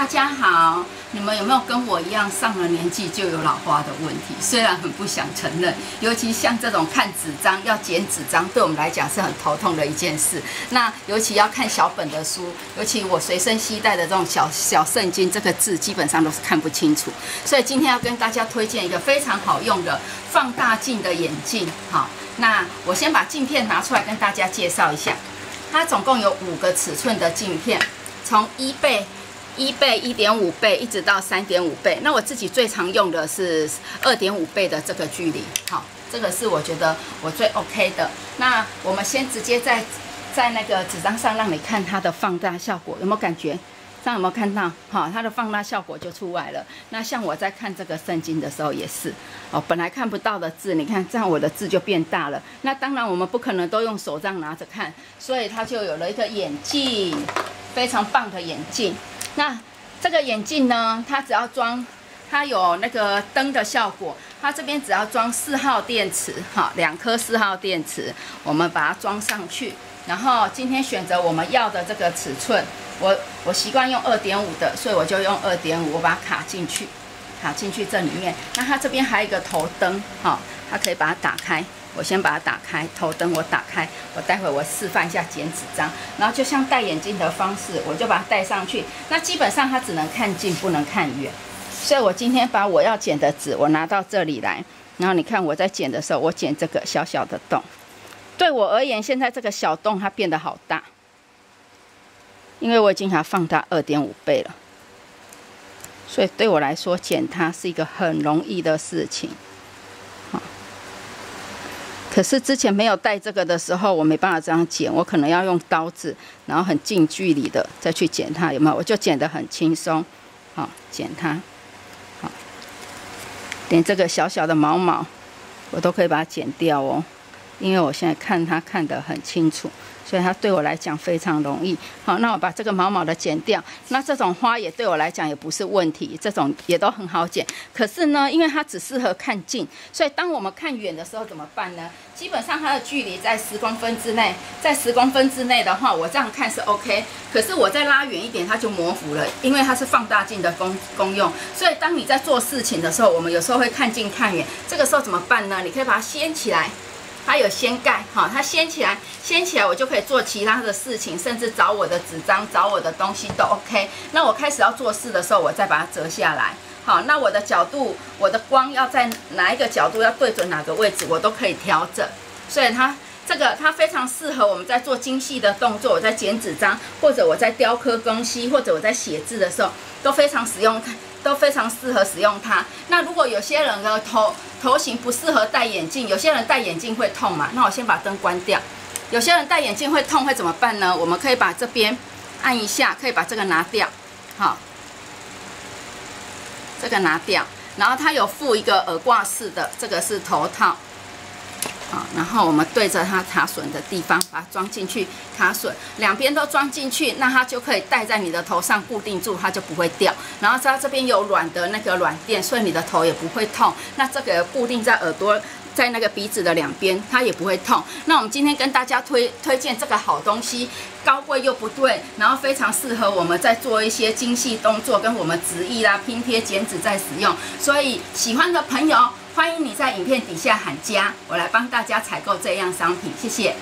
大家好，你们有没有跟我一样上了年纪就有老花的问题？虽然很不想承认，尤其像这种看纸张要剪纸张，对我们来讲是很头痛的一件事。那尤其要看小本的书，尤其我随身携带的这种小圣经，这个字基本上都是看不清楚。所以今天要跟大家推荐一个非常好用的放大镜的眼镜。好，那我先把镜片拿出来跟大家介绍一下。它总共有5个尺寸的镜片，从1倍、1.5倍一直到3.5倍。那我自己最常用的是2.5倍的这个距离。好，这个是我觉得我最 OK 的。那我们先直接在那个纸张上让你看它的放大效果，有没有感觉？这样有没有看到？好，它的放大效果就出来了。那像我在看这个圣经的时候也是，哦，本来看不到的字，你看这样我的字就变大了。那当然我们不可能都用手这样拿着看，所以它就有了一个眼镜，非常棒的眼镜。那这个眼镜呢，它只要装，它有那个灯的效果，它这边只要装4号电池，好，2颗4号电池，我们把它装上去。然后今天选择我们要的这个尺寸，我习惯用2.5的，所以我就用2.5，我把它卡进去这里面。那它这边还有一个头灯，好，它可以把它打开。我先把它打开，头灯我打开，我待会我示范一下剪纸张，然后就像戴眼镜的方式，我就把它戴上去。那基本上它只能看近，不能看远，所以我今天把我要剪的纸我拿到这里来，然后你看我在剪的时候，我剪这个小小的洞。对我而言，现在这个小洞它变得好大，因为我已经把它放大2.5倍了，所以对我来说剪它是一个很容易的事情。好，可是之前没有带这个的时候，我没办法这样剪，我可能要用刀子，然后很近距离的再去剪它，有没有？我就剪得很轻松，好，剪它，好，连这个小小的毛毛我都可以把它剪掉哦。因为我现在看它看得很清楚，所以它对我来讲非常容易。好，那我把这个毛毛的剪掉。那这种花也对我来讲也不是问题，这种也都很好剪。可是呢，因为它只适合看近，所以当我们看远的时候怎么办呢？基本上它的距离在10公分之内，在10公分之内的话，我这样看是 OK。可是我再拉远一点，它就模糊了，因为它是放大镜的功用。所以当你在做事情的时候，我们有时候会看近看远，这个时候怎么办呢？你可以把它掀起来。它有掀盖，好，它掀起来，我就可以做其他的事情，甚至找我的纸张、找我的东西都 OK。那我开始要做事的时候，我再把它折下来，好，那我的角度、我的光要在哪一个角度，要对准哪个位置，我都可以调整。所以它非常适合我们在做精细的动作，我在剪纸张，或者我在雕刻东西，或者我在写字的时候，都非常适合使用它。那如果有些人的头型不适合戴眼镜，有些人戴眼镜会痛嘛，那我先把灯关掉。有些人戴眼镜会痛，会怎么办呢？我们可以把这边按一下，可以把这个拿掉，好，这个拿掉。然后它有附一个耳挂式的，这个是头套。好，然后我们对着它卡榫的地方把它装进去，卡榫两边都装进去，那它就可以戴在你的头上固定住，它就不会掉。然后它这边有软的那个软垫，所以你的头也不会痛。那这个固定在耳朵，在那个鼻子的两边，它也不会痛。那我们今天跟大家推荐这个好东西，高贵又不对，然后非常适合我们在做一些精细动作，跟我们直译啦、拼贴、剪纸在使用。所以喜欢的朋友，欢迎你在影片底下喊加，我来帮大家采购这样商品，谢谢。